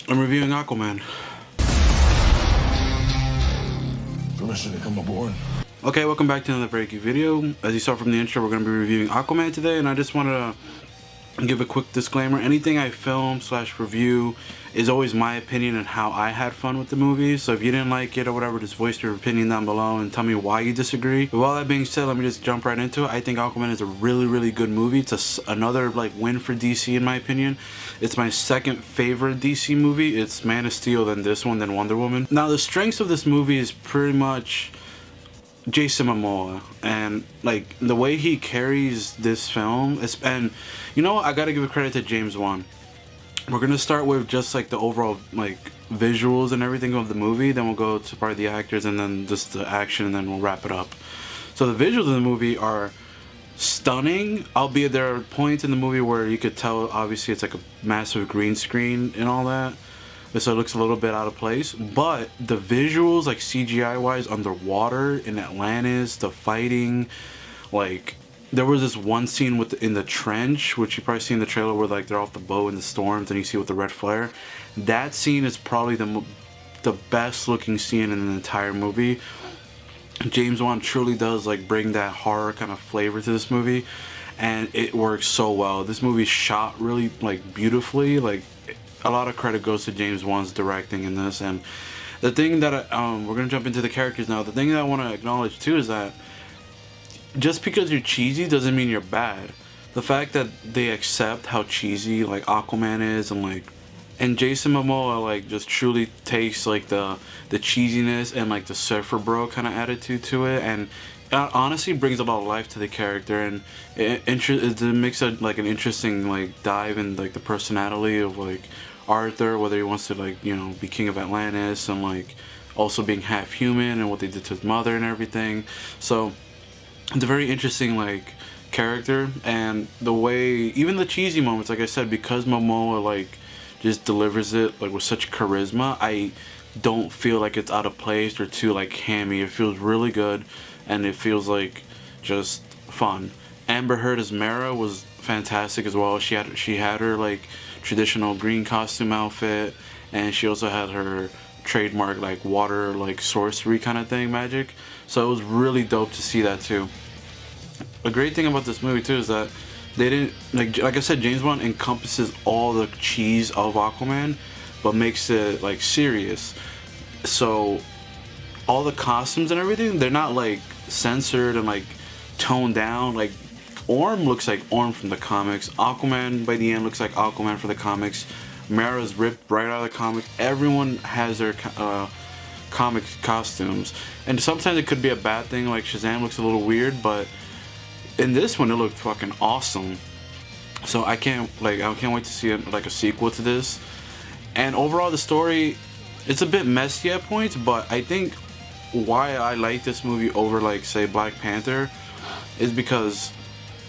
I'm reviewing Aquaman. Permission to come aboard. Okay, welcome back to another very geek video. As you saw from the intro, we're going to be reviewing Aquaman today, and I just wanted to give a quick disclaimer. Anything I film / review is always my opinion and how I had fun with the movie. So if you didn't like it or whatever, just voice your opinion down below and tell me why you disagree. With all that being said, let me just jump right into it. I think Aquaman is a really good movie. It's another like win for DC in my opinion. It's my second favorite DC movie. It's Man of Steel, then this one, then Wonder Woman. Now the strengths of this movie is pretty much Jason Momoa and like the way he carries this film and you know what, I gotta give a credit to James Wan. We're gonna start with just like the overall like visuals and everything of the movie, then we'll go to part of the actors and then just the action, and then we'll wrap it up. So the visuals of the movie are stunning, albeit there are points in the movie where you could tell obviously it's like a massive green screen and all that, so it looks a little bit out of place, but the visuals like CGI wise underwater in Atlantis, the fighting, like there was this one scene in the trench, which you probably see in the trailer, where like they're off the boat in the storms and you see with the red flare. That scene is probably the best looking scene in the entire movie. James Wan truly does like bring that horror kind of flavor to this movie, and it works so well. This movie's shot really like beautifully. Like a lot of credit goes to James Wan's directing in this. And the thing that we're gonna jump into the characters now. The thing that I want to acknowledge too is that just because you're cheesy doesn't mean you're bad. The fact that they accept how cheesy like Aquaman is, and Jason Momoa like just truly takes like the cheesiness and like the surfer bro kind of attitude to it, and honestly brings a lot of life to the character, and it makes it like an interesting like dive in like the personality of like Arthur, whether he wants to like, you know, be king of Atlantis, and like also being half human and what they did to his mother and everything. So it's a very interesting like character, and the way even the cheesy moments, like I said, because Momoa like just delivers it like with such charisma, I don't feel like it's out of place or too like hammy. It feels really good, and it feels like just fun. Amber Heard as Mara was fantastic as well. She had her like traditional green costume outfit, and she also had her trademark like water like sorcery kind of thing magic. So it was really dope to see that too. A great thing about this movie too is that they didn't like I said, James Wan encompasses all the cheese of Aquaman but makes it like serious. So all the costumes and everything, they're not like censored and like toned down. Like Orm looks like Orm from the comics. Aquaman by the end looks like Aquaman for the comics. Mara's ripped right out of the comics. Everyone has their comics costumes, and sometimes it could be a bad thing, like Shazam looks a little weird, but in this one it looked fucking awesome. So I can't wait to see like a sequel to this. And overall the story, it's a bit messy at points, but I think why I like this movie over like say Black Panther is because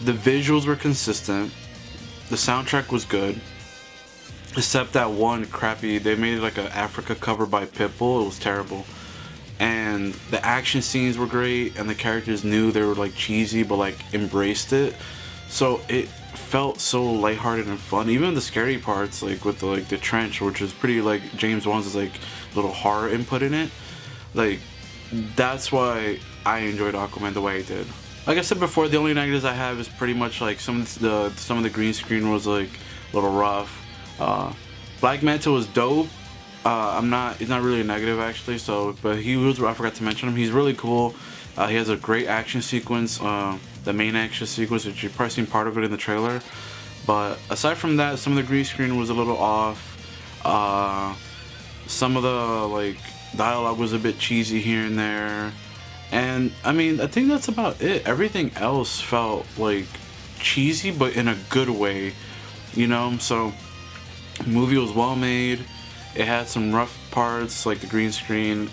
the visuals were consistent, the soundtrack was good, except that one crappy, they made it like an Africa cover by Pitbull. It was terrible. And the action scenes were great, and the characters knew they were like cheesy but like embraced it, so it felt so lighthearted and fun. Even the scary parts, like with the trench, which is pretty like James Wan's like little horror input in it, like that's why I enjoyed Aquaman the way I did. Like I said before, the only negatives I have is pretty much like some of the green screen was like a little rough. Black Manta was dope. It's not really a negative actually. So, but I forgot to mention him. He's really cool. He has a great action sequence. The main action sequence, which you've probably seen part of it in the trailer. But aside from that, some of the green screen was a little off. Some of the like dialogue was a bit cheesy here and there. And I mean, I think that's about it. Everything else felt like cheesy, but in a good way, you know. So the movie was well made. It had some rough parts, like the green screen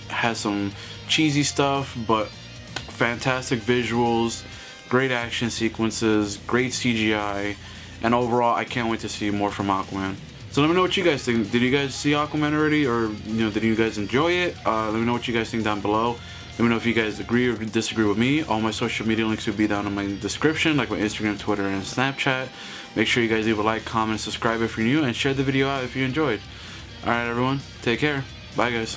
has some cheesy stuff, but fantastic visuals, great action sequences, great CGI, and overall I can't wait to see more from Aquaman. So let me know what you guys think. Did you guys see Aquaman already, or did you guys enjoy it? Let me know what you guys think down below. Let me know if you guys agree or disagree with me. All my social media links will be down in my description, like my Instagram, Twitter, and Snapchat. Make sure you guys leave a like, comment, subscribe if you're new, and share the video out if you enjoyed. Alright, everyone. Take care. Bye, guys.